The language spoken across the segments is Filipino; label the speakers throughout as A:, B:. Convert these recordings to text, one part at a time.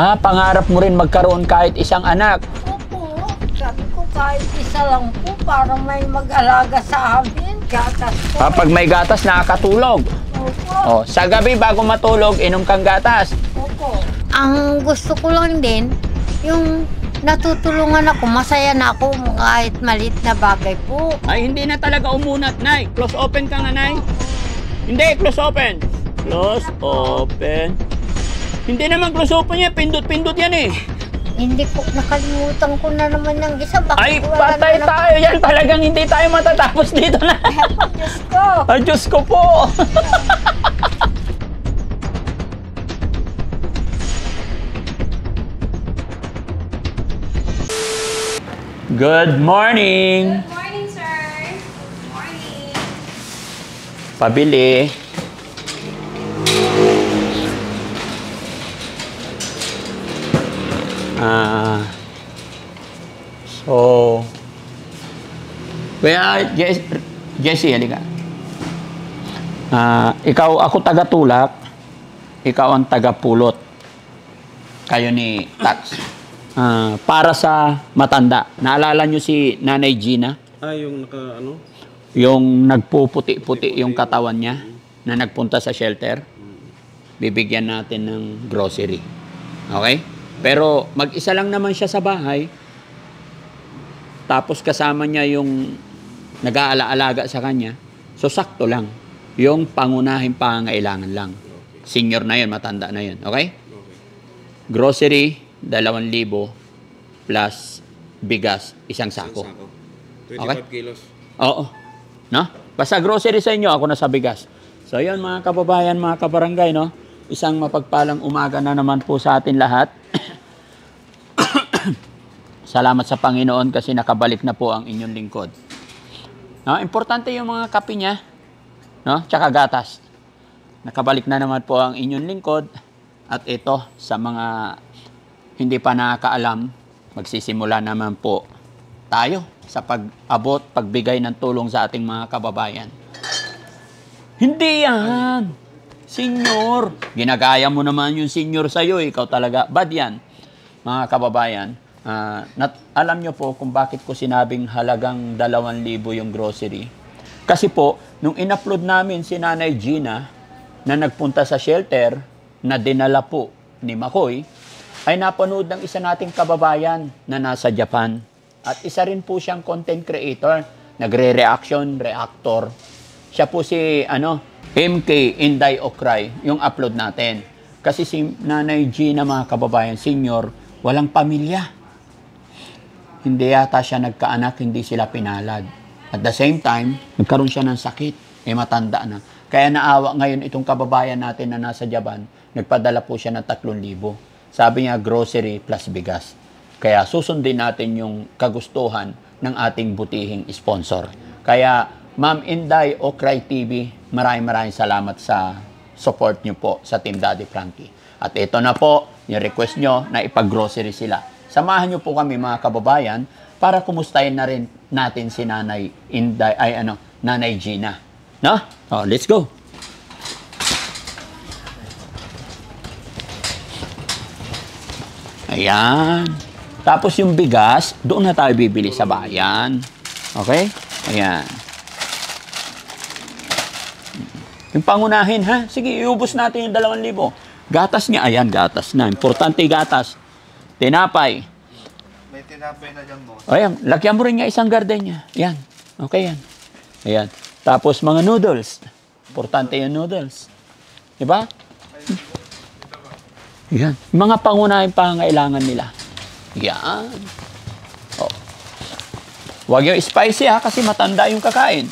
A: Pangarap mo rin magkaroon kahit isang anak.
B: Opo, sabi ko kahit isa lang po para may mag-alaga sa amin. Gatas po.
A: Kapag may gatas, nakakatulog.
B: Opo.
A: Sa gabi bago matulog, inom kang gatas.
B: Opo. Ang gusto ko lang din, yung natutulungan ako, masaya na ako kahit maliit na bagay po.
A: Ay, hindi na talaga umunat, Nay. Close open ka nga, Nay. Hindi, close open. Close open. Hindi naman close open yan. Pindot-pindot yan eh.
B: Hindi po, nakalimutan ko na naman ng isa. Bakit
A: Ay,
B: wala
A: patay
B: na
A: tayo yan. Talagang hindi tayo matatapos dito na.
B: Diyos ko.
A: Ay, Diyos ko po. Good morning.
C: Good morning, sir. Good morning.
A: Pabili. So, Jessie, halika. Ikaw, ako taga-tulak, ikaw ang taga-pulot. Kayo ni Tats. Para sa matanda. Naalala nyo si Nanay Gina?
D: Yung ano?
A: Yung nagpuputi-puti yung katawan niya na nagpunta sa shelter. Bibigyan natin ng grocery. Okay? Pero mag-isa lang naman siya sa bahay. Tapos kasama niya yung nag-aalaga sa kanya. So sakto lang. Yung pangunahing pangangailangan lang. Senior na yun, matanda na yun. Okay? Grocery, 2,000 plus bigas, isang sako.
D: 25
A: Okay?
D: kilos.
A: Oo. No? Basta grocery sa inyo, ako na sa bigas. So yun mga kababayan, mga kabarangay, no? Isang mapagpalang umaga na naman po sa atin lahat. Salamat sa Panginoon kasi nakabalik na po ang inyong lingkod. No? Importante yung mga kape niya, no? Tsaka gatas. Nakabalik na naman po ang inyong lingkod. At ito, sa mga hindi pa nakakaalam, magsisimula naman po tayo sa pag-abot, pagbigay ng tulong sa ating mga kababayan. Hindi yan! Senior! Ginagaya mo naman yung senior sa'yo, ikaw talaga. Bad yan, mga kababayan. Alam nyo po kung bakit ko sinabing halagang 2,000 yung grocery. Kasi po, nung in-upload namin si Nanay Gina na nagpunta sa shelter, na dinala po ni Makoy, ay napanood ng isa nating kababayan na nasa Japan. At isa rin po siyang content creator, nagre-reaction, reactor. Siya po si MK Inday Okray, yung upload natin. Kasi si Nanay Gina, mga kababayan, senior, walang pamilya. Hindi yata siya nagkaanak, hindi sila pinalad. At the same time, nagkaroon siya ng sakit, matanda na. Kaya naawa ngayon itong kababayan natin na nasa Japan, nagpadala po siya ng 3,000. Sabi niya, grocery plus bigas. Kaya susundin natin yung kagustuhan ng ating butihing sponsor. Kaya, Ma'am Inday Okray TV, maraming salamat sa support niyo po sa Team Daddy Frankie. At ito na po, yung request nyo na ipag-grocery sila. Samahan niyo po kami mga kababayan para kumustahin na rin natin si Nanay Inday, Nanay Gina. No? Oh, let's go. Ayan. Tapos yung bigas, doon na tayo bibili sa bayan. Okay? Ayan. Yung pangunahin, ha? Sige, iubos natin yung 2,000. Gatas niya. Ayan, gatas na. Importante gatas. Tinapay.
D: May tinapay na dyan, boss.
A: Ayan, lagyan mo rin niya isang garden niya. Ayan. Okay yan. Ayan. Tapos mga noodles. Importante yung noodles. Diba? Yan. Mga pangunahing pangangailangan nila. Yan. Oh. Huwag yung spicy kasi matanda yung kakain.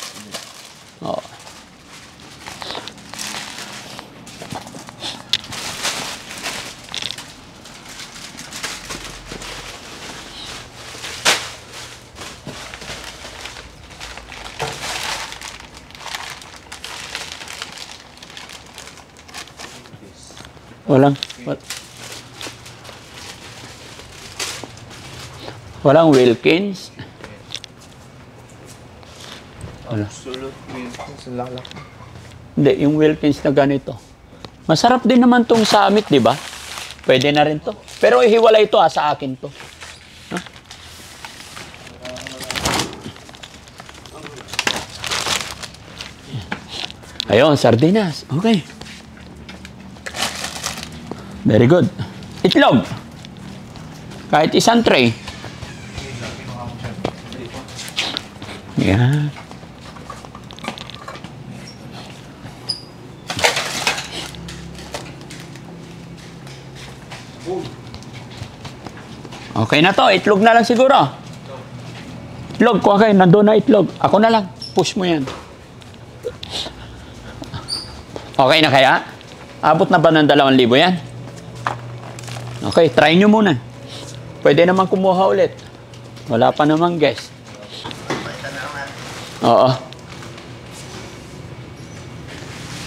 A: Oh. Walang Wilkins.
D: Absolute Wilkins. Lalak.
A: Hindi, yung Wilkins na ganito. Masarap din naman tong Summit, di ba? Pwede na rin to. Pero ihiwalay ito sa akin to. Huh? Ayun, sardinas. Okay. Very good. Itlog. Kahit isang tray. Yan. Okay na to. Itlog na lang siguro. Itlog. Kuha kayo. Nandun na itlog. Ako na lang. Push mo yan. Okay na kaya? Abot na ba ng 2,000 yan? Okay. Try nyo muna. Pwede naman kumuha ulit. Wala pa namang guess. Oo.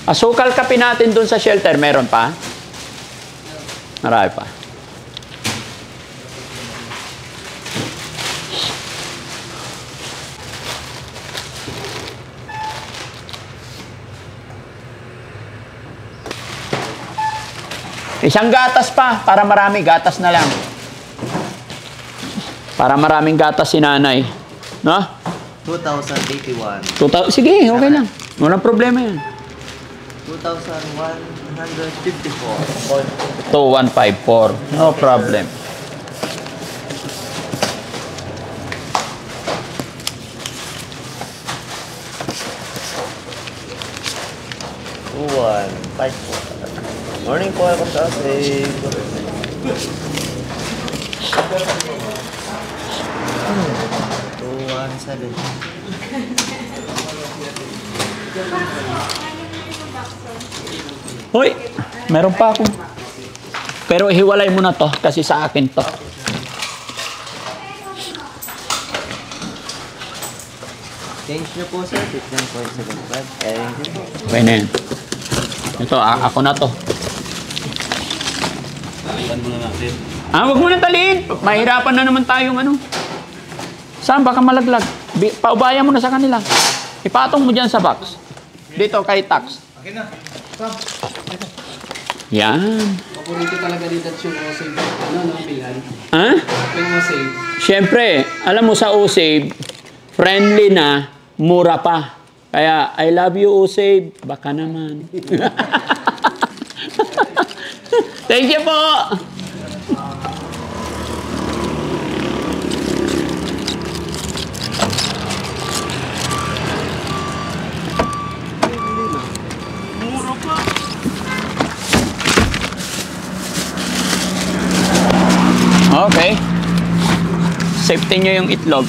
A: Asukal kape natin dun sa shelter. Meron pa? Marami pa. Isang gatas pa, para marami. Gatas na lang. Para maraming gatas si nanay. No?
E: 2,081.
A: Sige, okay lang. Walang problema yan.
E: 2,154.
A: 2154. No problem.
E: Morning po, welcome sa Asig. 217.
A: Hoy, meron pa ako. Pero hiwalay mo na to kasi sa akin to.
E: Change nyo po sir, 15.75. Thank you po.
A: Okay na yan. Ito, ako na to. Wag mo na taliin. Mahirapan na naman tayong ano. Saan? Baka malaglag. Paubayan mo na sa kanila. Ipatong mo dyan sa box. Dito kay Tax.
D: Okay na.
A: Yan.
F: Paborito talaga dito yung O-Save. Ano, Pilan?
A: Ha?
F: Yung O-Save.
A: Siyempre, alam mo sa O-Save, friendly na, mura pa. Kaya, I love you, O-Save. Baka naman. Thank you po. Okay. Safety nyo yung itlog.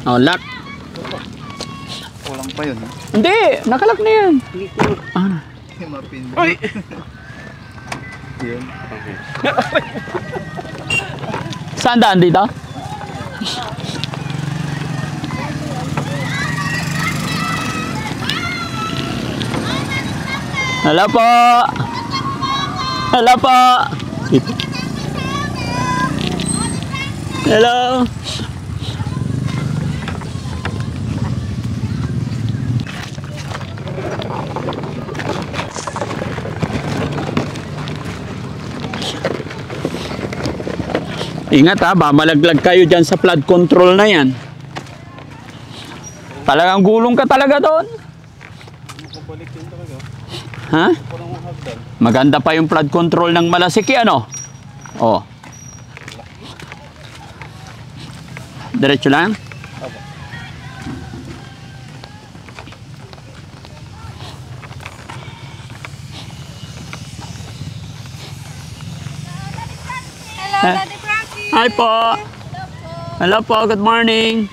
A: Oh, lock.
D: Kulang pa yun.
A: Hindi, nakalock na yan. Ah.
D: Mapin.
A: Uy!
D: Yun.
A: Saan daan dito? Hello po. Hello po. Hello. Ingat ha, malaglag kayo dyan sa flood control na yan. Talagang gulong ka talaga doon.
D: Makabalik yun talaga.
A: Ha?
D: Parang hagdan.
A: Maganda pa yung flood control ng Malasiki, ano? Oh. Diretso lang?
C: Hello, Daddy Frankie.
A: Hi po. Hello po, good morning.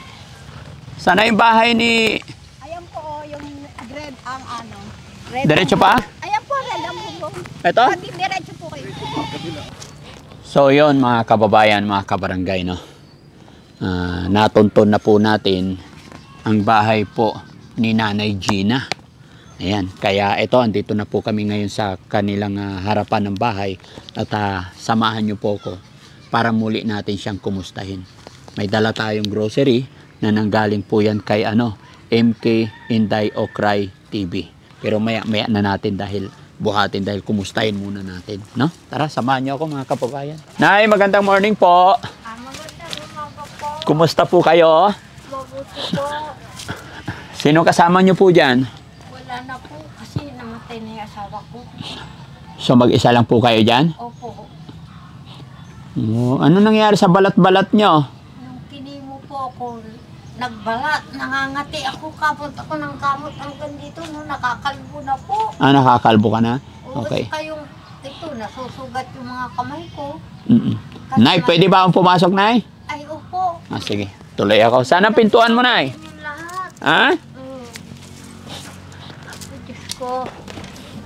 A: Sana yung bahay ni...
G: Ayan po, yung red ang ano. Red
A: Diretso pa?
G: Ayan po, red ang bubong.
A: Ito?
G: Pati diretso po kayo.
A: So yon mga kababayan, mga kabarangay, no? Natunton na po natin ang bahay po ni Nanay Gina. Ayan, kaya ito, andito na po kami ngayon sa kanilang harapan ng bahay at samahan niyo po ko para muli natin siyang kumustahin. May dala tayong grocery na nanggaling po yan kay MK Inday Okray TV. Pero maya na natin dahil kumustahin muna natin, no? Tara, samahan niyo ako mga kababayan. Nay, magandang morning po.
B: Magandang umaga po.
A: Kumusta po kayo?
B: Mabuti po.
A: Sino kasama niyo po dyan?
B: Wala na po kasi namatay na yung asawa ko.
A: So mag-isa lang po kayo dyan?
B: Opo.
A: Oh, ano nangyari sa balat-balat niyo?
B: Nung kinimo po ako, nagbalat, nangangati ako, kapot ako ng kamot hanggang dito, no, nakakalbo na po.
A: Ah, nakakalbo ka na?
B: Oo,
A: Okay.
B: saka yung, ito, nasusugat yung mga kamay ko.
A: Nay, pwede ba akong pumasok, Nay?
B: Ay, opo.
A: Ah, sige. Tuloy ako. Saan ang pintuan mo, Nay?
B: Yung lahat.
A: Ha?
B: Diyos ko,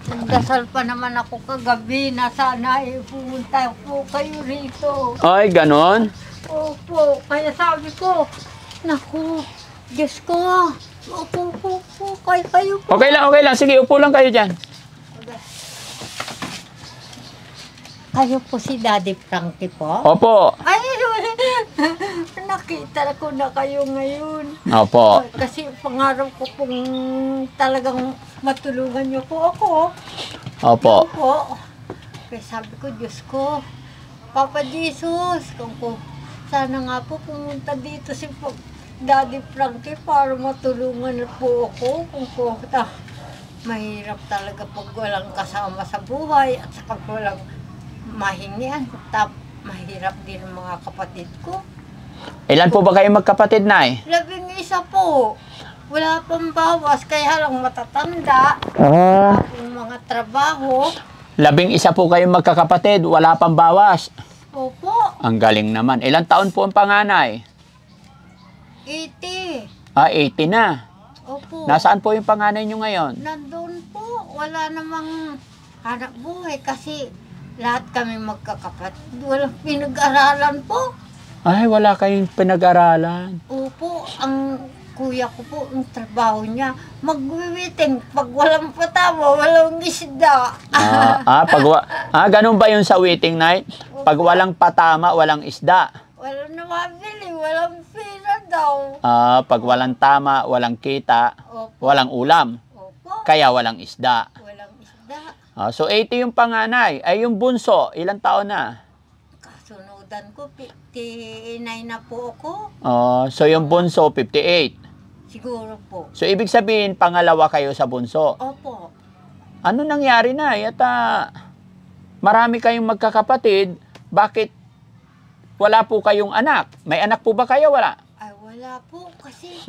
B: nagdasal pa naman ako kagabi na sana pumunta po kayo rito.
A: Ay, ganon?
B: Opo, kaya sabi ko, naku, Diyos ko, upo kayo po.
A: Okay lang. Sige, upo lang kayo dyan.
B: Kayo po si Daddy Frankie po?
A: Opo.
B: Ay, nakita ko na kayo ngayon.
A: Opo.
B: Kasi pangarap ko pong talagang matulungan niyo po ako.
A: Opo.
B: Opo. Kaya sabi ko, Diyos ko, Papa Jesus, sana nga po pumunta dito si Daddy Frankie para matulungan po ako. Mahirap talaga pag walang kasama sa buhay at saka walang mahingian. Mahirap din ang mga kapatid ko.
A: Ilan po ba kayo magkapatid, Nay?
B: 11 po. Wala pang bawas, kaya lang matatanda. Yung mga trabaho.
A: 11 po kayo magkakapatid, wala pang bawas.
B: Opo,
A: Ang galing naman. Ilang taon po ang panganay?
B: 80.
A: Ah, 80 na.
B: Opo.
A: Nasaan po yung panganay nyo ngayon?
B: Nandun po. Wala namang hanap buhay kasi lahat kami magkakapatid. Walang pinag-aralan po.
A: Ay, wala kayong pinag-aralan.
B: Opo, ang kuya ko po, ang trabaho niya, magwiwiting. Pag walang patama, walang isda.
A: Ganun ba yun sa waiting night? Pag walang patama, walang isda.
B: Walang namabili, walang pera daw.
A: Pag walang tama, walang kita,
B: Opo,
A: walang ulam.
B: opo,
A: Kaya walang isda.
B: walang isda.
A: So 80 yung panganay. Ay yung bunso, ilang taon na?
B: Kasunudan ko, 59 na po ako.
A: So yung bunso, 58.
B: Siguro po.
A: So ibig sabihin, pangalawa kayo sa bunso.
B: Opo.
A: Ano nangyari na? At marami kayong magkakapatid. Bakit wala po kayong anak? May anak po ba kayo? Wala?
B: Ay, wala po. Kasi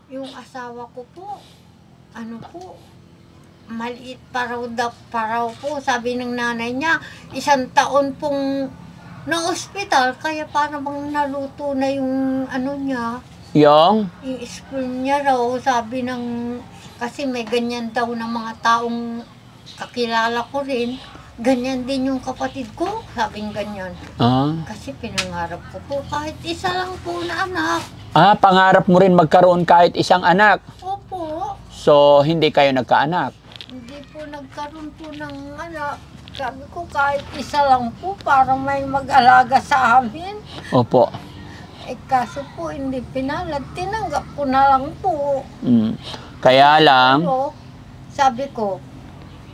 B: yung asawa ko po, maliit pa raw po. Sabi ng nanay niya, 1 taon pong na-hospital. Kaya parang bang naluto na yung niya.
A: Yung?
B: Yung spoon niya raw, sabi kasi may ganyan daw ng mga taong kakilala ko rin. Ganyan din yung kapatid ko, sabing ganyan. Kasi pinangarap ko po kahit isa lang po na anak.
A: Pangarap mo rin magkaroon kahit isang anak.
B: Opo,
A: So, hindi kayo nagkaanak.
B: hindi po nagkaroon po ng anak. Sabi ko kahit isa lang po para may mag-alaga sa amin.
A: Opo.
B: Kaso po hindi pinalad, tinanggap ko na lang po.
A: Kaya lang,
B: Pero, sabi ko,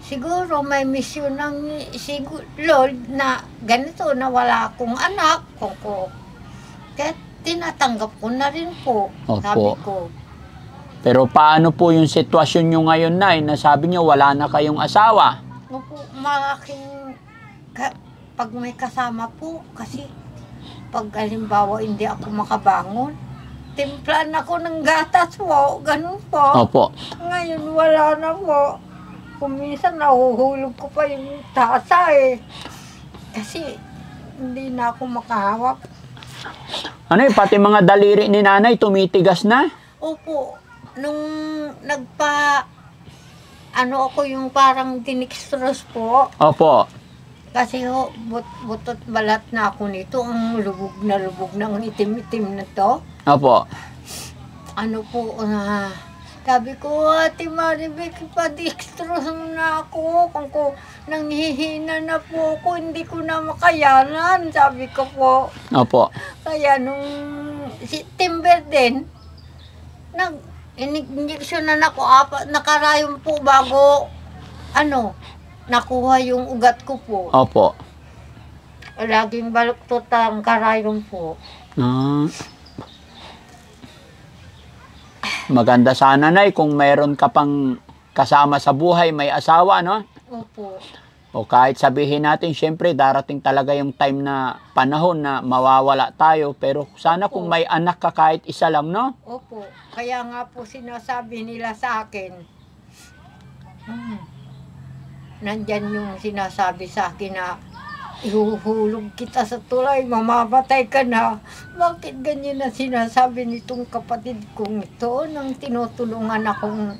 B: siguro may misyon ng Lord na ganito na wala akong anak. Kaya tinatanggap ko na rin po.
A: Opo.
B: Sabi ko,
A: pero paano po yung sitwasyon nyo ngayon, Nay? Nasabi nyo wala na kayong asawa.
B: opo, malaking pag may kasama po, kasi pag halimbawa hindi ako makabangon, timplan ako ng gatas po, ganun po.
A: Opo.
B: Ngayon wala na po. Kung minsan nahuhulog ko pa yung tasa kasi hindi na ako makahawak.
A: Pati mga daliri ni nanay tumitigas na?
B: Opo, nung ako yung parang dinextrose po.
A: Opo.
B: Kasi butot balat na ako nito, ang lubog ng itim-itim na to.
A: Opo.
B: Sabi ko, Ate Maribek, pa-dextrose na ako. nanghihina na po ako, hindi ko na makayanan, sabi ko po.
A: Opo.
B: Kaya nung September din, nag-injection na ako, nakarayon po bago, nakuha yung ugat ko po.
A: Opo.
B: Laging baluktot ang karayon po.
A: Maganda sana, Nay, kung mayroon ka pang kasama sa buhay, may asawa, no?
B: Opo.
A: O kahit sabihin natin, syempre, darating talaga yung time na panahon na mawawala tayo. Pero sana kung may anak ka kahit isa lang, no?
B: Opo. Kaya nga po sinasabi nila sa akin, nandyan yung sinasabi sa akin na ihuhulog kita sa tulay, mamamatay ka na. Bakit ganyan na sinasabi nitong kapatid kong ito nang tinutulungan akong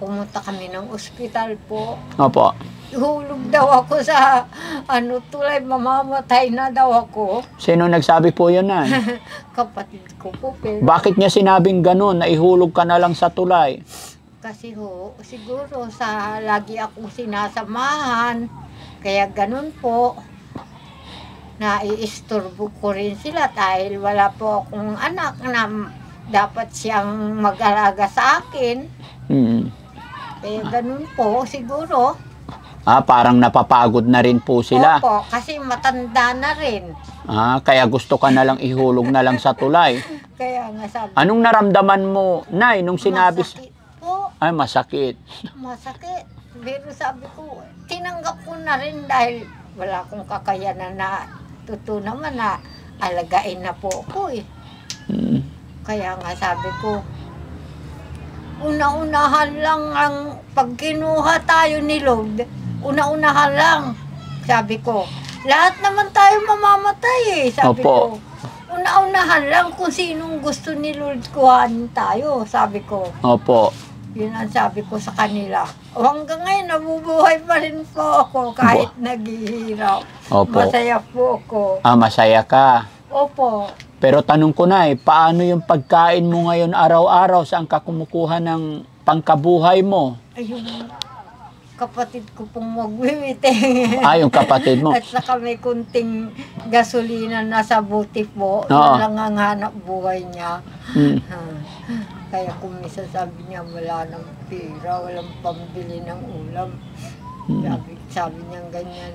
B: pumunta kami ng ospital po.
A: Opo.
B: Ihulog daw ako sa tulay, mamamatay na daw ako.
A: Sino nagsabi po yun, Nay?
B: Kapatid ko po. Pero
A: Bakit niya sinabing ganun, na ihulog ka na lang sa tulay?
B: kasi siguro sa lagi akong sinasamahan, kaya ganun po. Naiistorbo ko rin sila dahil wala po akong anak na dapat siyang mag-alaga sa akin. Kaya ganun po, siguro.
A: Parang napapagod na rin po sila.
B: Opo, kasi matanda na rin.
A: Kaya gusto ka na lang ihulog na lang sa tulay.
B: Kaya nga sabi
A: Anong naramdaman mo, Nay, nung sinabi...
B: masakit po.
A: Ay, masakit.
B: Masakit. Pero sabi ko, tinanggap ko na rin dahil wala akong kakayanan na totoo naman na alagain na po ako eh. Kaya nga sabi ko, una-unahan lang ang pag kinuha tayo ni Lord, una-unahan lang. Sabi ko, lahat naman tayo mamamatay eh. Sabi
A: Opo.
B: ko, una-unahan lang kung sinong gusto ni Lord kuhanin tayo. Sabi ko,
A: Opo.
B: yun ang sabi ko sa kanila. Hanggang ngayon, nabubuhay pa rin po ako kahit naghihirap.
A: Opo.
B: Masaya po ako.
A: Masaya ka.
B: Opo.
A: Pero tanong ko, Nay, paano yung pagkain mo ngayon araw-araw? Saan ka kumukuha ng pangkabuhay mo?
B: Ay, yung kapatid ko pong magwiwiting.
A: Yung kapatid mo.
B: At saka may kunting gasolina na sa buti po.
A: Oo.
B: Yun lang ang hanap buhay niya.
A: Mm.
B: Kaya kung minsan sabi niya wala ng pera, walang pambili ng ulam. Sabi niya ganyan.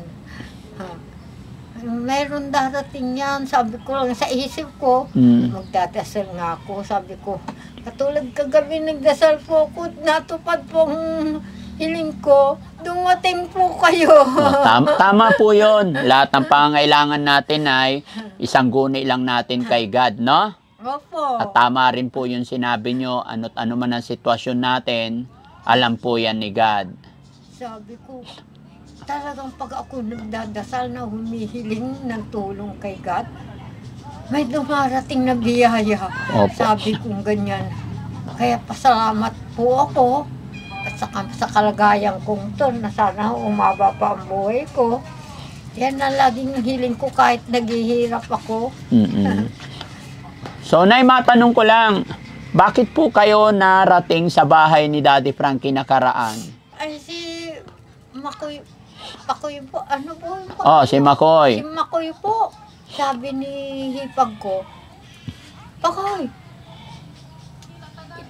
B: Mayroon darating yan. Sabi ko lang sa isip ko, magdadasal nga ako. Sabi ko, katulad kagabi nagdasal po ako, natupad pong hiling ko, dumating po kayo.
A: Tama po yun. Lahat ng pangailangan natin ay isang guni lang natin kay God, no?
B: Opo.
A: At tama rin po yung sinabi nyo, ano't ano man ang sitwasyon natin, alam po yan ni God.
B: Sabi ko, talagang pag ako nagdadasal na humihiling ng tulong kay God, may dumarating na biyaya.
A: Opo.
B: Sabi kong ganyan. Kaya pasalamat po ako at sa kalagayan kong to na sana umaba pa ang buhay ko. Yan ang laging hiling ko kahit naghihirap ako.
A: So, Nay, matanong ko lang, bakit po kayo narating sa bahay ni Daddy Frankie nakaraan?
B: Ay, si Makoy po, ano po?
A: Si Makoy.
B: Si Makoy po. Sabi ni hipag ko, Pakoy,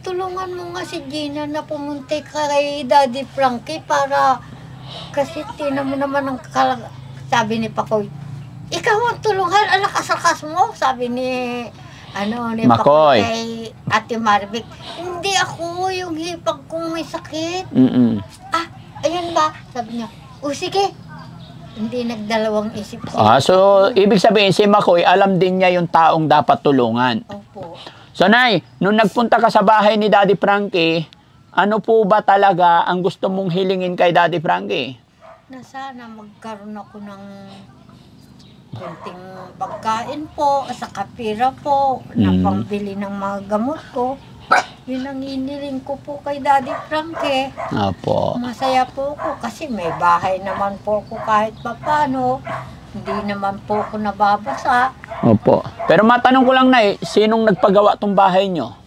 B: tulungan mo nga si Gina na pumunta kay Daddy Frankie para kasi tinan mo naman ang sabi ni Pakoy, ikaw ang tulungan, alakas-akas mo, sabi ni ni
A: Makoy.
B: Pakoy kay Ate Marvic. Hindi ako yung hipag kong may sakit. Ayun ba? Sabi niya, sige. Hindi nagdalawang isip siya.
A: So, ibig sabihin, si Makoy, alam din niya yung taong dapat tulungan.
B: Opo.
A: So, Nay, nung nagpunta ka sa bahay ni Daddy Frankie, ano po ba talaga ang gusto mong hilingin kay Daddy Frankie?
B: Na sana magkaroon ako ng kunting pagkain po, sa kapira po, na pambili ng mga gamot ko. Yun ang iniling ko po kay Daddy Frankie.
A: Opo.
B: Masaya po ako kasi may bahay naman po ako kahit papano. Hindi naman po ako nababasa.
A: Opo. Pero matanong ko lang, Nay, sinong nagpagawa tong bahay nyo?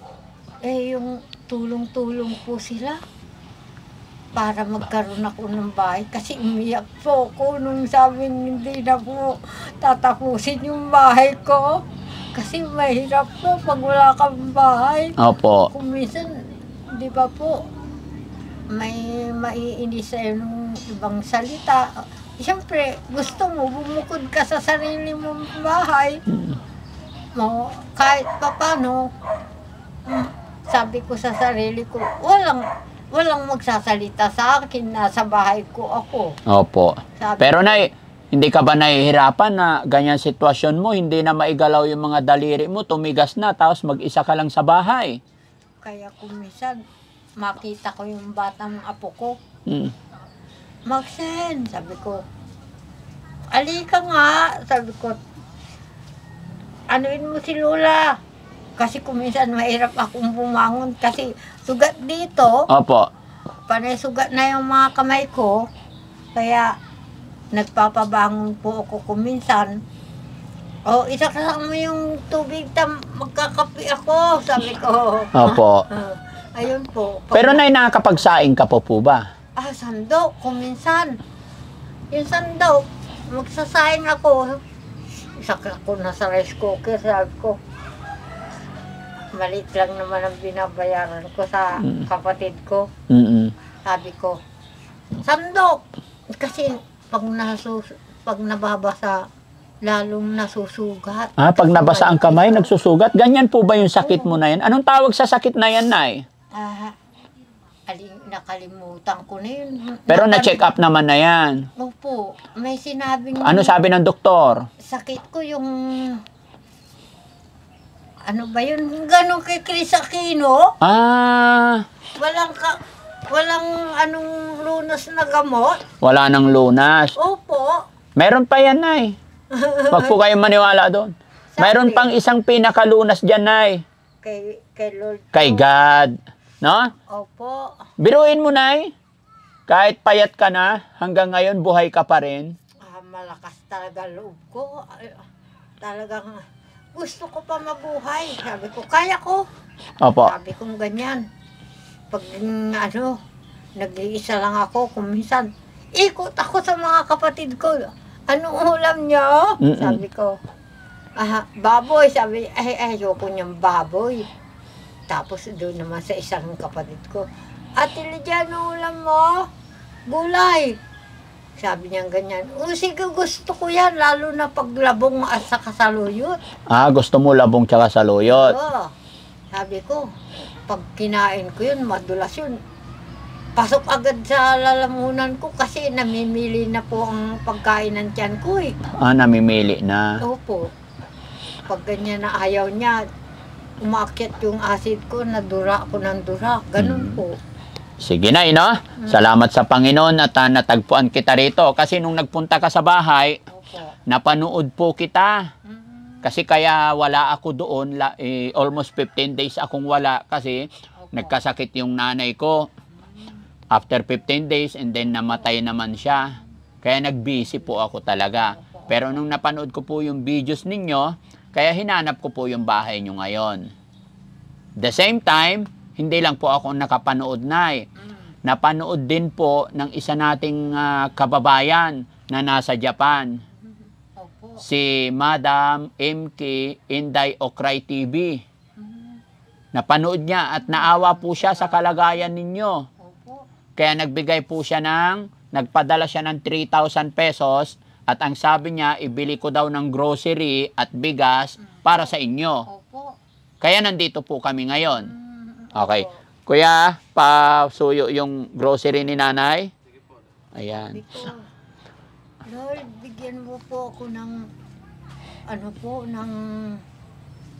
B: Yung tulong-tulong po sila. para magkaroon ako ng bahay. Kasi umiyak po ako nung sabing hindi na po tatapusin yung bahay ko. Kasi mahirap po pag wala kang bahay.
A: Opo.
B: Kung minsan, di ba po, may maiinis sa'yo ng ibang salita. Siyempre, gusto mo, bumukod ka sa sarili mong bahay. Mo, kahit papano, sabi ko sa sarili ko, walang magsasalita sa akin, nasa bahay ko ako.
A: Opo.
B: Sabi
A: Pero Nay, hindi ka ba nahihirapan na ganyan sitwasyon mo, hindi na maigalaw yung mga daliri mo, tumigas na, tapos mag-isa ka lang sa bahay?
B: Kaya kung minsan, makita ko yung batang apo ko, Maxen, sabi ko, alika nga, sabi ko, anuin mo si Lola. Kasi kung minsan mahirap akong bumangon kasi sugat dito,
A: Opo.
B: panay sugat na yung mga kamay ko, kaya nagpapabangon po ako kung minsan. O, isaksak mo yung tubig, magkakapi ako, sabi ko.
A: Opo.
B: Ayun po.
A: Pero Nay, nakakapagsaing ka po ba?
B: Sandok, kung minsan. Yung sandok, magsasaing ako. Isaksak ko na sa rice cooker, sabi ko. Maliit lang naman ang binabayaran ko sa kapatid ko. Sabi ko, sandok! Kasi pag nababasa, lalong nasusugat.
A: Pag nabasa ang kamay, nagsusugat? Ganyan po ba yung sakit mo na yan? Anong tawag sa sakit na yan, Nay?
B: Nakalimutan ko na yun.
A: Pero na-check up naman na yan.
B: Opo, may sinabing...
A: Ano sabi ng doktor?
B: Sakit ko yung... Ano ba yun? Ganon kay Chris Aquino? Walang anong lunas na gamot?
A: Wala nang lunas.
B: Opo.
A: Meron pa yan, Nay. Wag po kayong maniwala doon. Mayroon pang isang pinakalunas dyan, Nay.
B: Kay Lord.
A: Kay God. No?
B: Opo.
A: Biruin mo, Nay. Kahit payat ka na, hanggang ngayon buhay ka pa rin.
B: Malakas talaga loob ko. Talagang gusto ko pa mabuhay. Sabi ko, kaya ko.
A: Opo.
B: Sabi kong ganyan. Pag nag-iisa lang ako, kung minsan, ikot ako sa mga kapatid ko. Anong ulam niyo? Sabi ko, baboy. Sabi, ayoko niyang baboy. Tapos doon naman sa isang kapatid ko, Ate Lydia, ano ulam mo? Gulay. Sabi niya ganyan, sige, gusto ko yan, lalo na paglabong at saka saluyot.
A: Gusto mo labong tsaka saluyot?
B: Oo. Sabi ko, pag kinain ko yun, madulas yun. Pasok agad sa lalamunan ko kasi namimili na po ang pagkain ng tiyan ko eh.
A: Namimili na.
B: Opo. Pag ganyan na ayaw niya, umakyat yung acid ko, nadura ako ng dura. Ganun po.
A: Sige, Nay, no? Salamat sa Panginoon at natagpuan kita rito. Kasi nung nagpunta ka sa bahay, napanood po kita. Kasi kaya wala ako doon, almost 15 days akong wala kasi nagkasakit yung nanay ko. After 15 days and then namatay naman siya. Kaya nag-busy po ako talaga. Pero nung napanood ko po yung videos ninyo, kaya hinanap ko po yung bahay nyo ngayon. The same time, hindi lang po ako nakapanood, Nay. Napanood din po ng isa nating kababayan na nasa Japan. Si Madam MK Inday Okray TV. Napanood niya at naawa po siya sa kalagayan ninyo. Kaya nagbigay po siya nagpadala siya ng 3,000 pesos at ang sabi niya, ibili ko daw ng grocery at bigas para sa inyo. Kaya nandito po kami ngayon. Okay. Kuya, pasuyo yung grocery ni nanay. Ayan.
B: Lord, bigyan mo po ako ng ng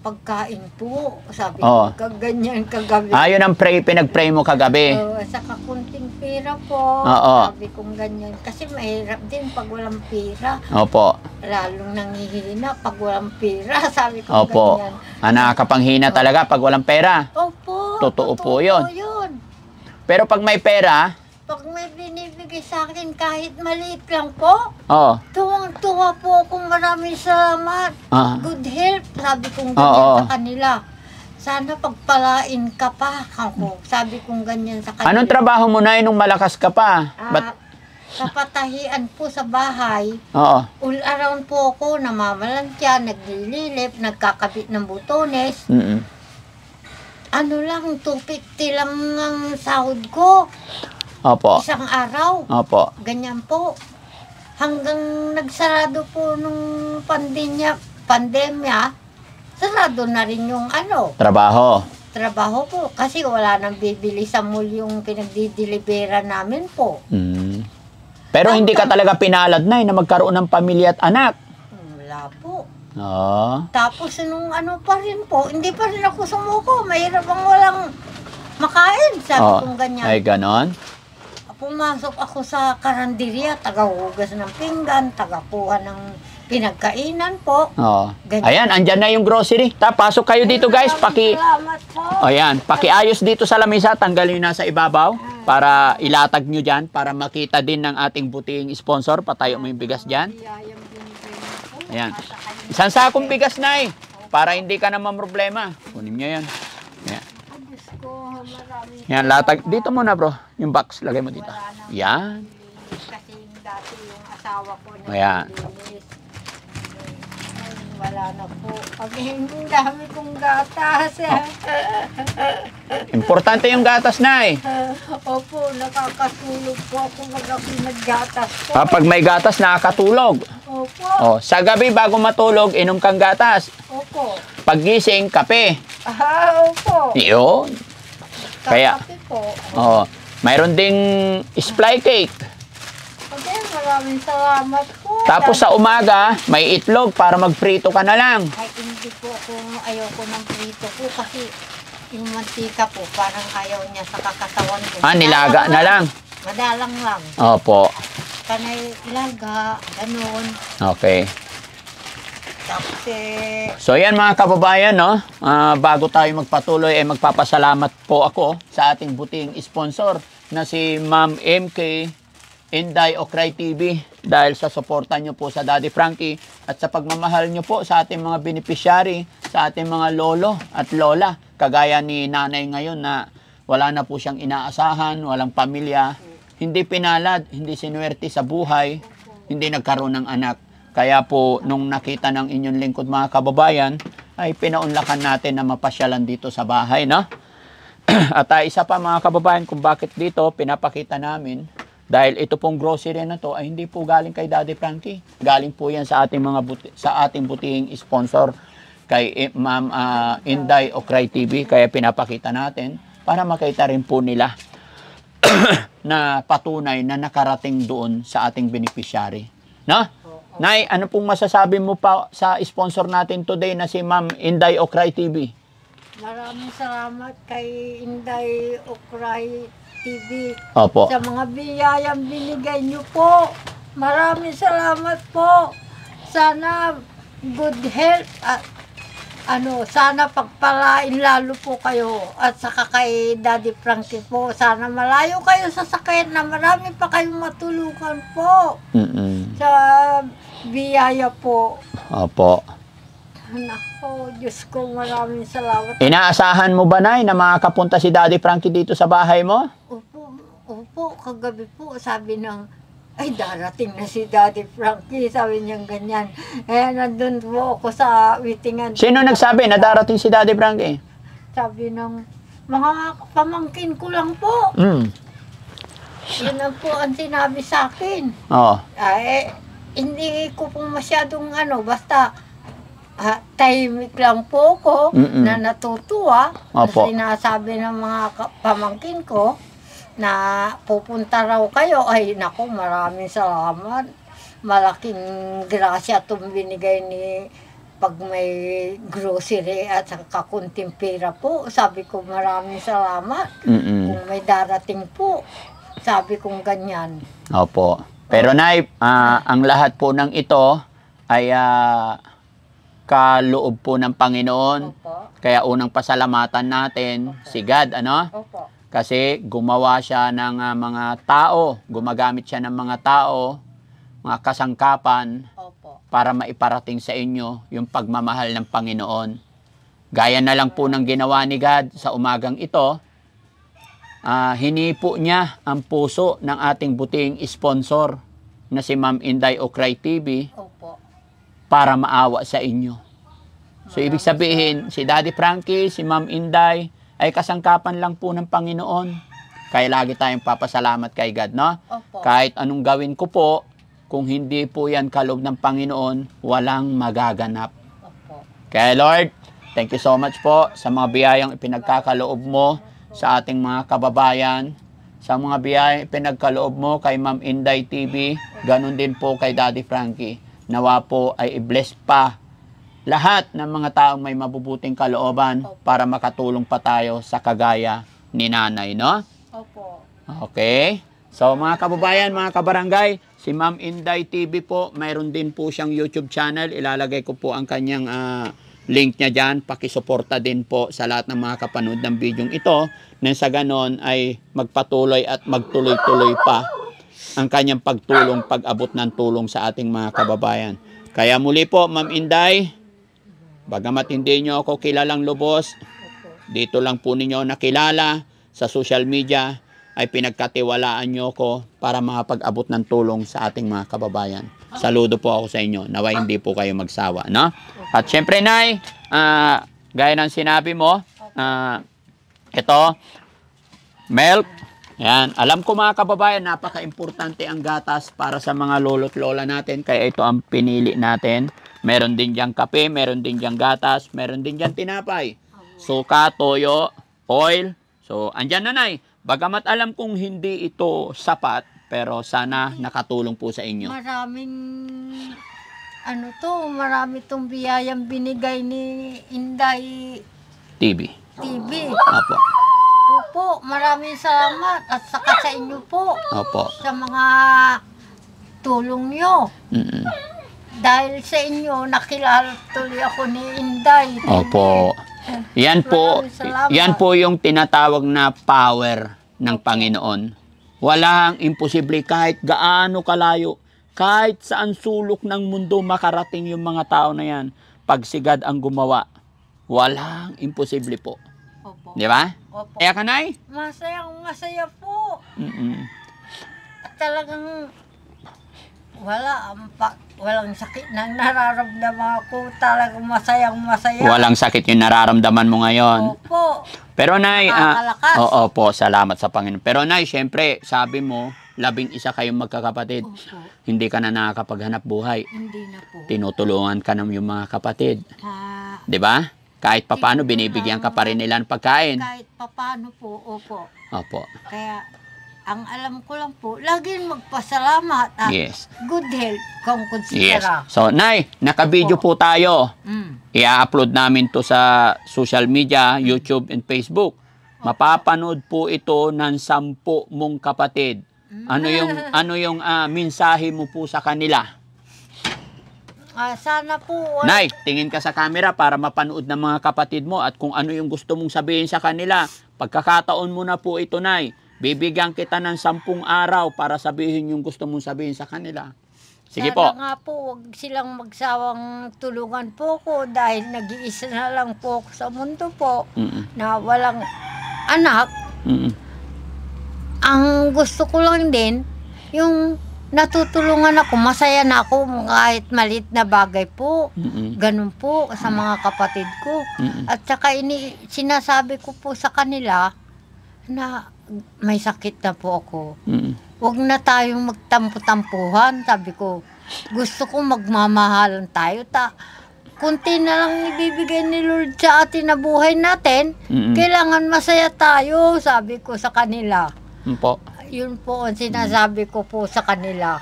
B: pagkain po. Sabi ko, ganyan kagabi.
A: Yun ang pinag-pray mo kagabi.
B: Saka kunting pera po. Sabi kong ganyan. Kasi mahirap din pag walang pera.
A: Opo.
B: Lalong nangihina pag walang pera. Sabi kong ganyan.
A: Nakakapanghina talaga pag walang pera.
B: Opo.
A: Totoo po yun. Pero pag may pera,
B: pag may binibigay sa akin kahit maliit lang po, tuwang-tuwa po akong maraming salamat. Good help, sabi kong ganyan sa kanila. sana pagpalain ka pa ako. Sabi kong ganyan sa kanya.
A: Anong trabaho mo na nung malakas ka pa?
B: Ah, kapatahian po sa bahay.
A: Oo.
B: All around po ako, namamalansya, naglililip, nagkakabit ng butones.
A: Mm-mm.
B: Ano lang, 250 lang ang sahod ko.
A: Opo.
B: Isang araw.
A: Opo.
B: Ganyan po. Hanggang nagsarado po nung pandemya, sarado na rin yung
A: Trabaho.
B: trabaho po. Kasi wala nang bibili sa mall yung pinagdidelibera namin po.
A: Mm. Pero hindi ka talaga pinalad na magkaroon ng pamilya at anak.
B: Wala po.
A: Oo.
B: Tapos nung pa rin po, hindi pa rin ako sumuko. Mahirap ang walang makain. Sabi
A: Oo.
B: kong ganyan.
A: Ay, ganon.
B: Pumasok ako sa karanderya, tagahugas ng pinggan, tagakuha ng pinagkainan po.
A: Oo.
B: Ganyan.
A: Ayan, andyan na yung grocery. Pasok kayo dito, guys.
B: Salamat po.
A: Ayan, pakiayos dito sa lamesa. Tanggalin nyo na sa ibabaw para ilatag nyo dyan para makita din ng ating buting sponsor. Patayo mo yung bigas dyan.
B: Biyayang binigay niyo po.
A: Ayan. Isang sakong bigas na para hindi ka naman problema. Kunin nyo yan. Ayan.
B: Ay, Diyos ko, maraming
A: Yan, latag. Dito muna, bro. Yung box, lagay mo dito. Yan.
B: kasi dati yung asawa ko na
A: Ayan.
B: nilinis. Ay, wala na po. Pag hindi dami kong gatas.
A: Importante yung gatas na
B: Opo, nakakasulog po ako mag-ako'y naggatas po.
A: Kapag may gatas, nakakatulog.
B: Opo,
A: Sa gabi, bago matulog, inom kang gatas.
B: opo.
A: Paggising, kape.
B: Opo.
A: Yun. Kaya-
B: Kakape po.
A: Mayroon ding splay cake.
B: Okay, maraming salamat po.
A: Tapos sa umaga, may itlog para magprito ka na lang.
B: Ay, hindi po ako ayoko ng prito ko kasi yung mantika po parang ayaw niya sa kakatawan ko.
A: Nilaga na lang.
B: Madalang lang.
A: Opo.
B: Kanay ilaga, ganun.
A: Okay.
B: Tapos
A: So yan mga kababayan, no? Bago tayo magpatuloy, magpapasalamat po ako sa ating buting sponsor na si Ma'am MK Inday Okray TV dahil sa suporta nyo po sa Daddy Frankie at sa pagmamahal nyo po sa ating mga beneficiary, sa ating mga lolo at lola. Kagaya ni nanay ngayon na wala na po siyang inaasahan, walang pamilya, hindi pinalad, hindi sinuwerte sa buhay, hindi nagkaroon ng anak. Kaya po, nung nakita ng inyong lingkod mga kababayan, ay pinaunlakan natin na mapasyalan dito sa bahay, no? At isa pa mga kababayan, kung bakit dito pinapakita namin, dahil ito pong grocery na to ay hindi po galing kay Daddy Frankie. Galing po yan sa ating sa ating butihing sponsor kay Ma'am Inday Okray TV. Kaya pinapakita natin para makita rin po nila na patunay na nakarating doon sa ating beneficiary. No? Nay, ano pong masasabi mo pa sa sponsor natin today na si Ma'am Inday Okray TV?
B: maraming salamat kay Inday Okray TV.
A: Opo.
B: Sa mga biyayang binigay niyo po. Maraming salamat po. Sana good health at sana pagpalain lalo po kayo at saka kay Daddy Frankie po. Sana malayo kayo sa sakit na marami pa kayong matulungan po. Sa biyaya po.
A: Opo.
B: Nako, Diyos ko, maraming salamat.
A: Inaasahan mo ba, Nay, na makakapunta si Daddy Frankie dito sa bahay mo?
B: Opo, kagabi po sabi ay darating na si Daddy Frankie, sabi niyang ganyan. Nandun po ako sa waitingan.
A: Sino nagsabi na darating si Daddy Frankie?
B: Sabi ng mga pamangkin ko lang po. Yun lang po ang sinabi sa akin.
A: Oo.
B: Hindi ko po masyadong basta tahimik lang po ko na natutuwa.
A: Opo.
B: Kasi sinasabi ng mga pamangkin ko na pupunta raw kayo. Ay, naku, maraming salamat. Malaking grasya itong binigay ni pag may grocery at saka kunting pera po. Sabi ko, maraming salamat. Kung may darating po. Sabi kong ganyan.
A: Opo. Pero Nay, ang lahat po ng ito ay kaloob po ng Panginoon.
B: Opo.
A: Kaya unang pasalamatan natin si God,
B: Opo.
A: Kasi gumawa siya ng mga tao, gumagamit siya ng mga tao, mga kasangkapan
B: Opo.
A: para maiparating sa inyo yung pagmamahal ng Panginoon. Gaya na lang po ng ginawa ni God sa umagang ito, hinipo niya ang puso ng ating buting sponsor na si Ma'am Inday Okray TV
B: Opo.
A: para maawa sa inyo. So, ibig sabihin, si Daddy Frankie, si Ma'am Inday, ay kasangkapan lang po ng Panginoon. Kaya lagi tayong papasalamat kay God, no?
B: Opo.
A: Kahit anong gawin ko po, kung hindi po yan kaloob ng Panginoon, walang magaganap.
B: Opo.
A: Kaya Lord, thank you so much po sa mga biyayang ipinagkakaloob mo sa ating mga kababayan, sa mga biyayang ipinagkaloob mo kay Ma'am Inday TV, ganun din po kay Daddy Frankie. Nawa po ay i-bless pa lahat ng mga taong may mabubuting kalooban para makatulong pa tayo sa kagaya ni Nanay, no?
B: Opo.
A: Okay? So mga kababayan, mga kabarangay, si Ma'am Inday TV po, mayroon din po siyang YouTube channel. Ilalagay ko po ang kanyang link niya dyan. Pakisuporta din po sa lahat ng mga kapanood ng video ito. Nang sa ganon ay magpatuloy at magtuloy-tuloy pa ang kanyang pagtulong, pag-abot ng tulong sa ating mga kababayan. Kaya muli po, Ma'am Inday, bagamat hindi nyo ako kilalang lubos, dito lang po ninyo nakilala sa social media, ay pinagkatiwalaan nyo ko para makapag-abot ng tulong sa ating mga kababayan. Saludo po ako sa inyo. Naway hindi po kayo magsawa, no? At syempre, Nay, gaya ng sinabi mo, ito, milk. Yan. Alam ko mga kababayan, napaka-importante ang gatas para sa mga lolo't lola natin. Kaya ito ang pinili natin. Meron din diyang kape, meron din diyang gatas, meron din diyang tinapay. Suka, toyo, oil. So, andyan na, Nay. Bagamat alam kong hindi ito sapat, pero sana nakatulong po sa inyo.
B: Marami tong biyayang binigay ni Inday
A: TV.
B: TV.
A: Opo.
B: Opo, maraming salamat at saka sa inyo po
A: Opo.
B: sa mga tulong nyo.
A: Mm-mm.
B: Dahil sa inyo, nakilala tuloy ako ni Inday.
A: Opo. Yan po,
B: Maraming salamat.
A: yan po yung tinatawag na power ng Panginoon. Walang imposible kahit gaano kalayo, kahit saan sulok ng mundo makarating yung mga tao na yan. Pag si God ang gumawa, walang imposible po.
B: Opo.
A: Di ba?
B: Opo.
A: Kaya ka, Nay?
B: Masaya po.
A: Mm-mm.
B: At talagang walang sakit na nararamdaman ko. Talagang masaya.
A: Walang sakit yung nararamdaman mo ngayon.
B: Opo.
A: Pero Nay,
B: Nakakalakas.
A: oo po, salamat sa Panginoon. Pero Nay, syempre, sabi mo, 11 kayong magkakapatid.
B: Opo.
A: Hindi ka na nakakapaghanap buhay.
B: Hindi na po.
A: Tinutulungan ka ng yung mga kapatid.
B: Ah,
A: 'Di ba? Kahit papaano, binibigyan ka pa rin nila ng pagkain.
B: kahit papano po, opo.
A: Opo.
B: Kaya, ang alam ko lang po, laging magpasalamat at
A: Yes.
B: good health kung
A: Yes.
B: konsidera.
A: So, Nay, naka-video po tayo. I-upload namin to sa social media, YouTube and Facebook. Mapapanood po ito ng 10 mong kapatid. Ano yung mensahe mo po sa kanila?
B: Sana po,
A: Nay, tingin ka sa camera para mapanood ng mga kapatid mo at kung ano yung gusto mong sabihin sa kanila. Pagkakataon mo na po ito, Nay. Bibigyan kita ng 10 araw para sabihin yung gusto mong sabihin sa kanila. Sige
B: sana
A: po.
B: nga po, wag silang magsawang tulungan po ko dahil nag-iisa na lang po ako sa mundo po
A: Mm-mm.
B: na walang anak.
A: Mm-mm.
B: Ang gusto ko lang din, yung natutulungan ako, masaya na ako kahit maliit na bagay po.
A: Mm-mm.
B: Ganun po sa mga kapatid ko.
A: Mm-mm.
B: At saka sinasabi ko po sa kanila na may sakit na po ako.
A: Mm-mm.
B: Huwag na tayong magtampo-tampuhan. Sabi ko, gusto ko magmamahalan tayo. Kunti na lang ibibigay ni Lord sa atin na buhay natin.
A: Mm-mm.
B: Kailangan masaya tayo, sabi ko sa kanila.
A: Po.
B: Yun po ang sinasabi ko po sa kanila,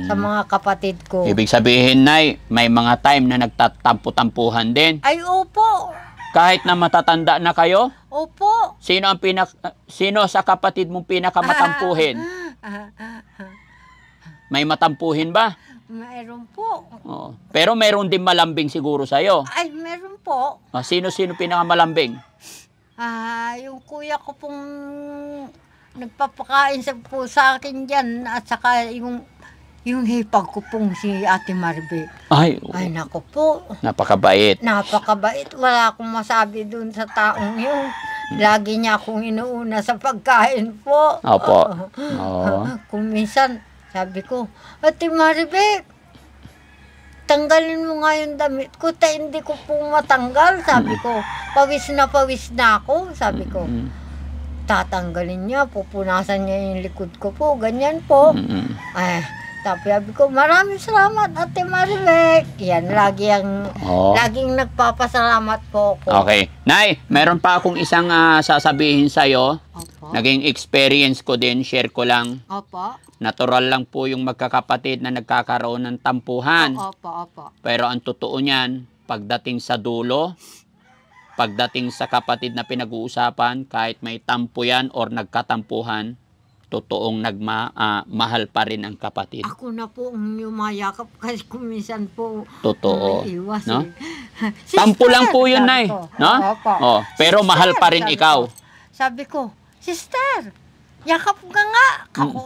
B: sa mga kapatid ko.
A: Ibig sabihin, Nay, may mga time na nagtatampo-tampuhan din.
B: Ay, opo.
A: Kahit na matatanda na kayo,
B: Opo.
A: sino sa kapatid mong pinakamatampuhin? May matampuhin ba?
B: Mayroon po.
A: Oo. Pero meron din malambing siguro sa'yo.
B: Ay, meron po.
A: Sino pinakamalambing?
B: Yung kuya ko pong nagpapakain po sa akin dyan at saka yung Yung hipag ko pong si Ate Marbe.
A: Ay,
B: Ay, naku po.
A: napakabait.
B: Napakabait. Wala akong masabi dun sa taong yun. Lagi niya akong inuuna sa pagkain po.
A: Opo. Oo.
B: Kung minsan, sabi ko, Ate Maribek, tanggalin mo nga yung damit ko, hindi ko po matanggal. Sabi ko, pawis na ako. Sabi ko, tatanggalin niya, pupunasan niya yung likod ko po, ganyan po. Ay, sabi ko, maraming salamat, Ate Maribek. Yan, laging nagpapasalamat po ako.
A: Okay. Nay, meron pa akong isang sasabihin sa'yo.
B: Opo.
A: Naging experience ko din, share ko lang.
B: Opo.
A: Natural lang po yung magkakapatid na nagkakaroon ng tampuhan.
B: Opo.
A: Pero ang totoo niyan, pagdating sa dulo, pagdating sa kapatid na pinag-uusapan, kahit may tampo yan or nagkatampuhan, totoong mahal pa rin ang kapatid.
B: Ako na po ang yumayakap kasi kung minsan po
A: Totoo.
B: may iwas.
A: No?
B: Sister,
A: Tampo lang po yun,
B: sabi
A: Nay.
B: ko.
A: No?
B: Opo.
A: Oh, pero
B: Sister,
A: mahal pa rin
B: sabi
A: ikaw.
B: ko. Sabi ko, sister, yakap ka nga.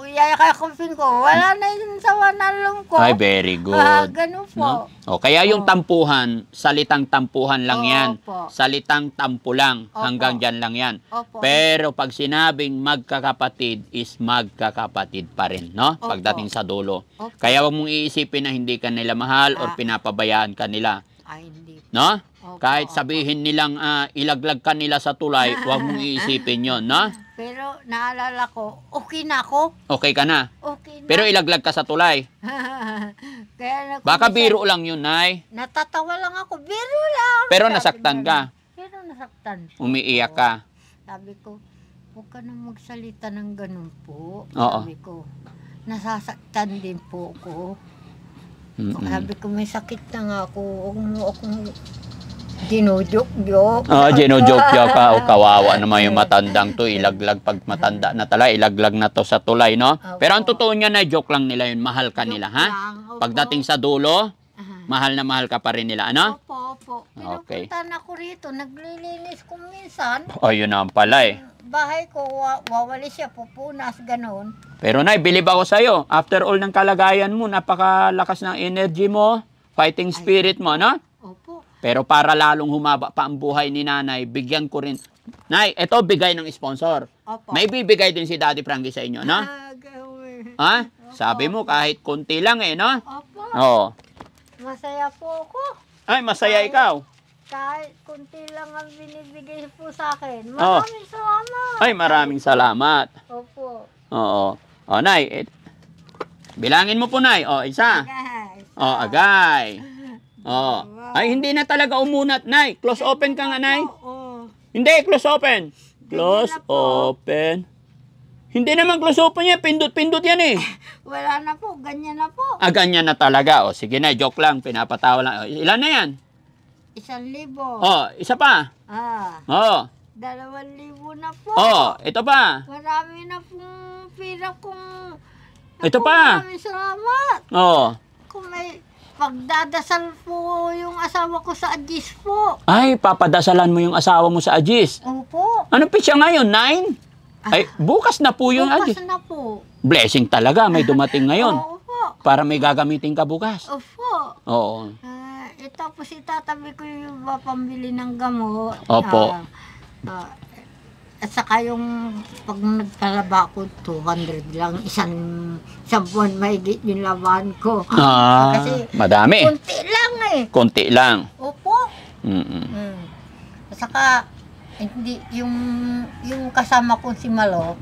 B: Yakapin ko. Wala na yung sawa na lungkot.
A: Ay, very good.
B: Ganun po.
A: No? O, kaya yung tampuhan, salitang tampuhan lang yan.
B: Opo.
A: Salitang tampo lang.
B: Opo.
A: Hanggang dyan lang yan.
B: Opo.
A: Pero pag sinabing magkakapatid is magkakapatid pa rin, no?
B: Opo.
A: Pagdating sa dulo.
B: Opo.
A: Kaya wag mong iisipin na hindi ka nila mahal or pinapabayaan ka nila,
B: Ay, hindi.
A: no?
B: Opo,
A: Kahit
B: opo.
A: sabihin nilang ilaglag ka nila sa tulay, wag mong iisipin yon, no?
B: Pero naalala ko, okay na ako.
A: Okay ka na.
B: Okay na.
A: Pero ilaglag ka sa tulay.
B: Kaya
A: Baka biro lang yun, Nay.
B: natatawa lang ako. Biro lang.
A: Pero
B: Sabi
A: nasaktan
B: niya
A: ka.
B: lang. Pero nasaktan.
A: Umiiyak ka.
B: Sabi ko, huwag ka na magsalita ng ganun po.
A: Oo.
B: Sabi ko, nasasaktan din po ako.
A: Mm-mm.
B: Sabi ko, may sakit na nga ako. Huwag mo akong dinudok-dok.
A: Ginojoke ka. O, kawawa naman yung matandang to. Ilaglag pag matanda na tala. Ilaglag na to sa tulay, no?
B: Opo.
A: Pero ang totoo niya na joke lang nila yun. Mahal ka nila, ha?
B: lang, opo.
A: Pagdating sa dulo, mahal na mahal ka pa rin nila, ano?
B: Opo.
A: Okay.
B: Pinupuntahan ako rito. Naglilinis ko minsan.
A: O, yun naman pala eh.
B: Bahay ko, wawali siya, pupunas, ganun.
A: Pero Nay, bilib ako sa'yo. After all ng kalagayan mo, napakalakas ng energy mo, fighting spirit mo, no?
B: Opo.
A: Pero para lalong humaba pa ang buhay ni Nanay, bigyan ko rin. Nay, ito bigay ng sponsor.
B: Opo.
A: May bibigay din si Daddy Frankie sa inyo, no?
B: Gawin.
A: Ha? Sabi mo kahit konti lang eh, no?
B: Opo.
A: Oo.
B: Masaya po ako.
A: Ay, masaya ikaw.
B: Kahit kunti lang ang binibigay po sa akin.
A: Oh.
B: Maraming salamat.
A: Ay, maraming salamat.
B: Opo.
A: Oo. O, Nay, bilangin mo po, Nay. O, isa.
B: Guys.
A: O, agay. O. Ay, hindi na talaga umunat, Nay. Close open ka nga, Nay.
B: Oo.
A: Hindi, close open. Close
B: na po.
A: open. Hindi naman close open yan. Pindot-pindot yan eh.
B: Wala na po. Ganyan na po.
A: Ganyan na talaga. O, sige na, joke lang. Pinapatawa lang. O, ilan na yan?
B: 1,000.
A: O, isa pa. O,
B: 2,000 na po.
A: o, ito pa.
B: Marami na pong pira kong...
A: Ito
B: Ako,
A: pa.
B: Maraming salamat.
A: O.
B: Kung may pagdadasal po yung asawa ko sa Agis po.
A: Ay, papadasalan mo yung asawa mo sa Agis.
B: Opo.
A: Anong pitsa ngayon? 9? Ay, bukas na po yung Agis.
B: Bukas na po.
A: Blessing talaga. May dumating ngayon.
B: Opo.
A: Para may gagamitin ka bukas.
B: Opo.
A: Oo.
B: Tapos itatabi ko yung pambili ng gamot.
A: Opo.
B: At saka yung pag nagtalaba ko, 200 lang. Isang buwan mahigit yung laban ko. Kasi
A: Madami.
B: kunti lang eh.
A: Konti lang.
B: Opo.
A: Mm-mm.
B: At saka, hindi, yung kasama ko si Malo,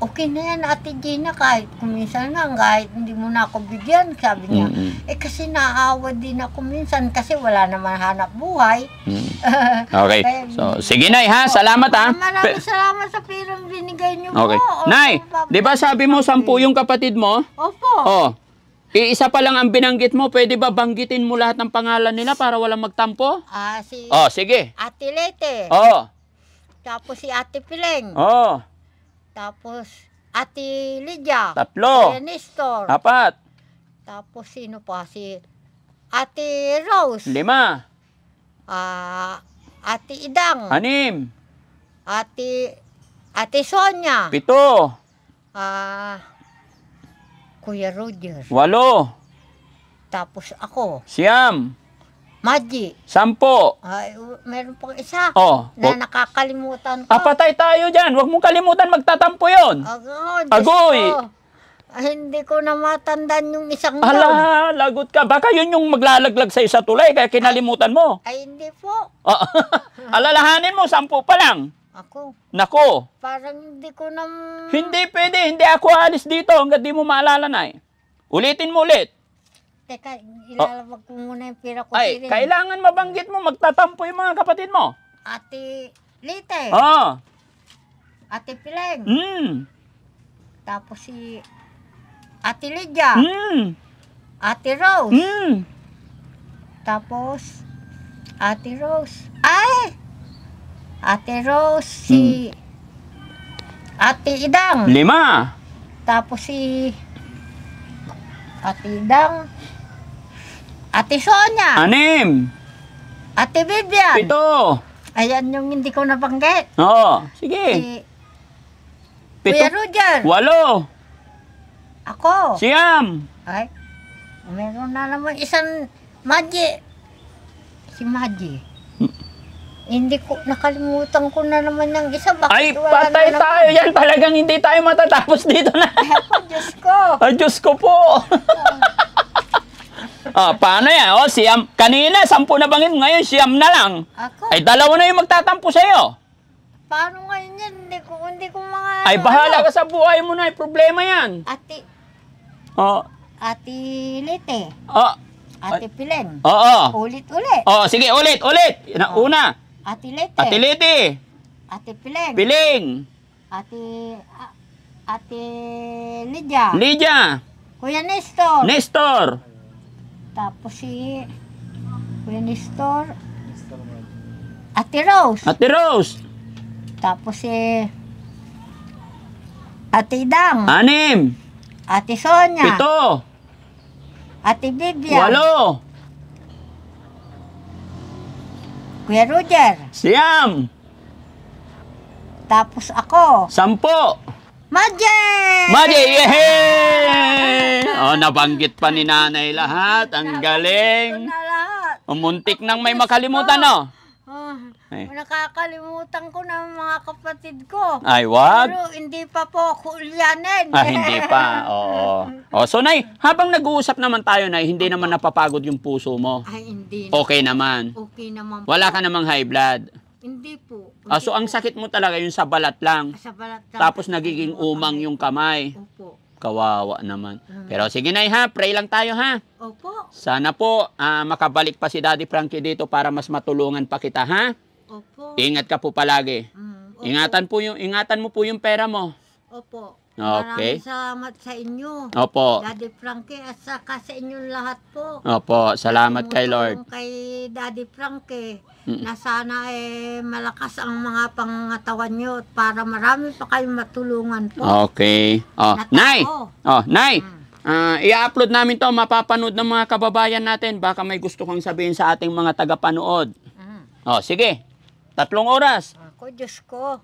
B: okay na yan, Ate Gina, kahit kuminsan nga, kahit hindi mo na ako bigyan, sabi niya. Kasi naawa din ako minsan kasi wala naman hanap buhay.
A: Okay. So, sige, Nay, ha? Salamat, ha?
B: Maraming salamat sa pirang binigay niyo
A: Okay.
B: po.
A: Nay, di ba sabi mo 10 yung kapatid mo?
B: Opo.
A: Oh. Iisa pa lang ang binanggit mo. Pwede ba banggitin mo lahat ng pangalan nila para walang magtampo?
B: Si
A: Oh, sige.
B: Ate Lete.
A: Oh.
B: Tapos si Ate Pileng.
A: Oh.
B: Tapos Ate Lydia.
A: 3.
B: Kuya Nestor.
A: 4.
B: Tapos sino pa? Si Ate Rose.
A: 5.
B: Ate Idang.
A: 6.
B: Ate Sonia.
A: 7.
B: Kuya Roger.
A: 8,
B: Tapos ako,
A: 9,
B: Maji.
A: 10.
B: Ay, meron pang isa
A: Oh,
B: na nakakalimutan ko.
A: patay tayo dyan. Huwag mong kalimutan, magtatampo yon.
B: Diyos
A: Agoy!
B: ko. Ay, hindi ko na matandaan yung isang taon.
A: Ala, lagot ka. Baka yun yung maglalaglag sa'yo sa tulay, kaya kinalimutan mo.
B: Ay, hindi po.
A: Oh, alalahanin mo, 10 pa lang.
B: Ako,
A: Nako,
B: parang hindi ko na...
A: hindi pwede. Hindi ako alis dito hanggat di mo maalala na eh. Ulitin mo ulit.
B: Teka, ilalabag ko muna yung pira ko.
A: Ay, kailangan mabanggit mo, magtatampo yung mga kapatid mo.
B: Ate Lite.
A: Oh,
B: Ate Pileng. Tapos si Ate Lydia. Ate Rose. Tapos Ate Rose. Ay! Ate Rose, si Ate Idang.
A: 5,
B: Tapos si Ate Idang. Ate Sonia.
A: 6,
B: Ate Vivian.
A: 7.
B: Ayan yung hindi ko nabanggit.
A: Oo, sige.
B: Si Kuya
A: 7,
B: Roger.
A: 8,
B: Ako.
A: 9.
B: Ay, meron na naman isang Maji. Si Maji. Hindi ko, nakalimutan ko na naman ng isa. Bakit
A: Ay,
B: wala
A: patay
B: na
A: tayo yan. Talagang hindi tayo matatapos dito na.
B: Ako, Diyos ko.
A: Ay, Diyos ko po. Paano yan? Siyam. Kanina, 10 na bangin. Ngayon, 9 na lang.
B: Ako,
A: Ay, 2 na yung magtatampo sa'yo.
B: paano ngayon yan? Hindi ko mga...
A: Ay, bahala ka sa buhay mo na. Ay, problema yan.
B: Ate Lite. Ate Pileng.
A: Oo.
B: Ulit-ulit.
A: Sige, ulit. Una.
B: Ate Lite.
A: Ate Liti.
B: Ate Pileng.
A: Piling.
B: Ate Lydia.
A: Lydia.
B: Kuya Nestor.
A: Nestor.
B: Tapos si Kuya Nestor. Ate Rose.
A: Ate Rose.
B: Tapos si Ate Idang.
A: 6.
B: Ate Sonia.
A: 7.
B: Ate Vivian.
A: 8.
B: Kuya Roger.
A: 9.
B: Tapos ako.
A: 10.
B: Magic!
A: Magic! Yehey! Nabanggit pa ni nanay lahat. Ang galing.
B: Na lahat.
A: Muntik nang may makalimutan, no? Ay.
B: Nakakalimutan ko na mga kapatid ko.
A: Ay, wag.
B: Pero hindi pa po ako ulyanin.
A: Hindi pa. Oo. So, Nay, habang nag-uusap naman tayo, Nay, hindi naman napapagod yung puso mo.
B: Ay, hindi na.
A: Okay naman.
B: Okay naman po.
A: Wala ka namang high blood.
B: Hindi po.
A: So, ang sakit mo talaga yung sa balat lang.
B: Sa balat lang.
A: Tapos nagiging umang yung kamay.
B: Opo.
A: Kawawa naman. Pero sige, Nay, ha? Pray lang tayo, ha?
B: Opo.
A: Sana po makabalik pa si Daddy Frankie dito para mas matulungan pa kita, ha?
B: Opo.
A: Ingat ka po palagi.
B: Opo.
A: Ingatan mo po yung pera mo.
B: Opo.
A: Okay.
B: Maraming salamat sa inyo.
A: Opo.
B: Daddy Frankie at saka sa inyong lahat po.
A: Opo, salamat kay Lord.
B: Tumutulong kay Daddy Frankie na sana malakas ang mga pangatawan nyo para marami pa kayong matulungan po.
A: Okay. Nay! Nay! I-upload namin to, mapapanood ng mga kababayan natin. Baka may gusto kang sabihin sa ating mga tagapanood. Sige. 3 oras.
B: Ako, Diyos ko.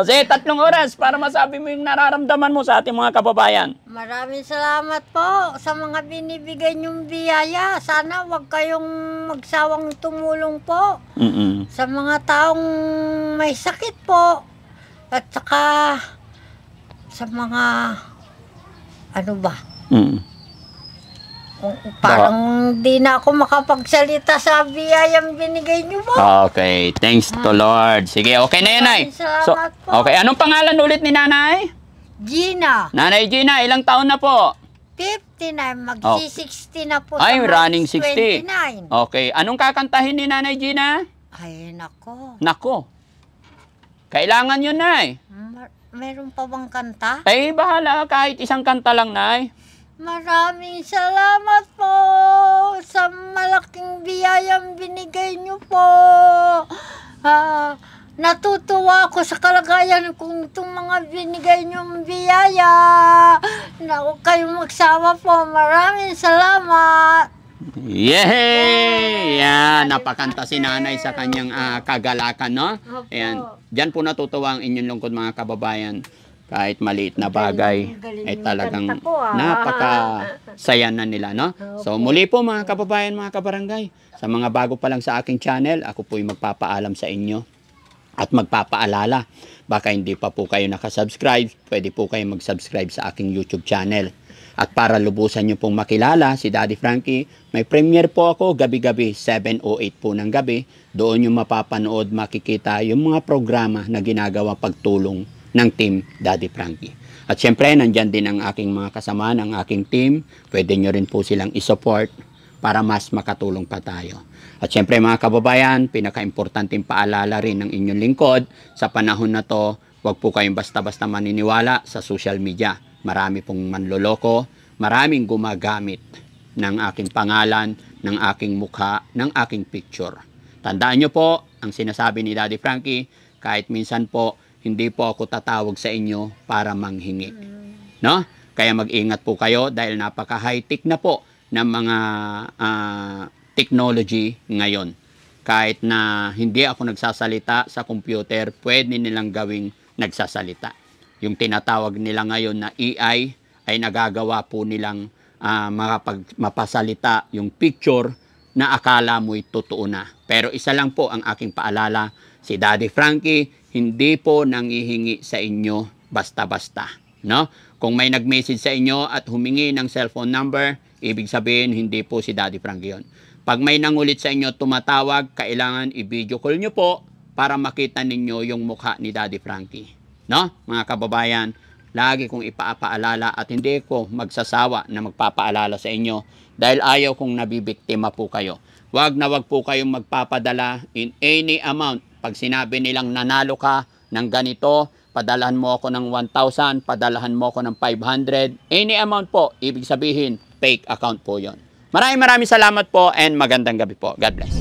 A: Sige, 3 oras para masabi mo yung nararamdaman mo sa ating mga kababayan.
B: Maraming salamat po sa mga binibigay niyong biyaya. Sana wag kayong magsawang tumulong po sa mga taong may sakit po. At saka sa mga parang di na ako makapagsalita sa biyayang binigay niyo po.
A: Okay, thanks to Lord. Sige, okay na yan, Nay.
B: Salamat po.
A: Okay, anong pangalan ulit ni Nanay?
B: Gina,
A: Nanay Gina, ilang taon na po?
B: 59, magsi-60 na po.
A: Ay,
B: sa
A: running
B: March
A: 60.
B: 29.
A: Okay, anong kakantahin ni Nanay Gina?
B: Ay, nako.
A: Nako. Kailangan yun, Nay.
B: Meron pa bang kanta?
A: Ay, bahala. Kahit isang kanta lang, Nay.
B: Maraming salamat po sa malaking biyayang binigay niyo po. Natutuwa ako sa kalagayan kung itong mga binigay niyong biyaya. Na huwag kayong magsawa po. Maraming salamat.
A: Yehey! Yan, napakanta si Nanay sa kanyang kagalakan, no?
B: Opo.
A: Ayan, diyan po natutuwa ang inyong lungkod, mga kababayan. Kahit maliit na bagay,
B: Galing
A: ay
B: yung
A: talagang
B: kanta ko,
A: napaka-saya na nila, no? So, muli po mga kababayan, mga kabarangay, sa mga bago pa lang sa aking channel, ako po'y magpapaalam sa inyo at magpapaalala. Baka hindi pa po kayo nakasubscribe, pwede po kayo mag-subscribe sa aking YouTube channel. At para lubusan nyo pong makilala si Daddy Frankie, may premiere po ako gabi-gabi, 7:08 po ng gabi. Doon yung mapapanood, makikita yung mga programa na ginagawa pagtulong ng team Daddy Frankie. At syempre, nandyan din ang aking mga kasama ng aking team. Pwede nyo rin po silang isupport para mas makatulong pa tayo. At syempre mga kababayan, pinaka-importanting paalala rin ng inyong lingkod, sa panahon na to, huwag po kayong basta-basta maniniwala sa social media. Marami pong manloloko, maraming gumagamit ng aking pangalan, ng aking mukha, ng aking picture. Tandaan nyo po, ang sinasabi ni Daddy Frankie, kahit minsan po, hindi po ako tatawag sa inyo para manghingi. No? Kaya mag-ingat po kayo dahil napaka-high-tech na po ng mga technology ngayon. Kahit na hindi ako nagsasalita sa computer, pwede nilang gawing nagsasalita. Yung tinatawag nila ngayon na AI ay nagagawa po nilang mapasalita yung picture na akala mo'y totoo na. Pero isa lang po ang aking paalala, si Daddy Frankie hindi po nanghihingi sa inyo basta-basta. No? Kung may nag-message sa inyo at humingi ng cellphone number, ibig sabihin hindi po si Daddy Frankie yun. Pag may nangulit sa inyo tumatawag, kailangan i-video call nyo po para makita ninyo yung mukha ni Daddy Frankie. No? Mga kababayan, lagi kong ipapaalala at hindi ko magsasawa na magpapaalala sa inyo dahil ayaw kong nabibiktima po kayo. Wag na wag po kayong magpapadala in any amount. Pag sinabi nilang nanalo ka ng ganito, padalahan mo ako ng 1,000, padalahan mo ako ng 500, any amount po, ibig sabihin, fake account po yon. Maraming salamat po and magandang gabi po. God bless.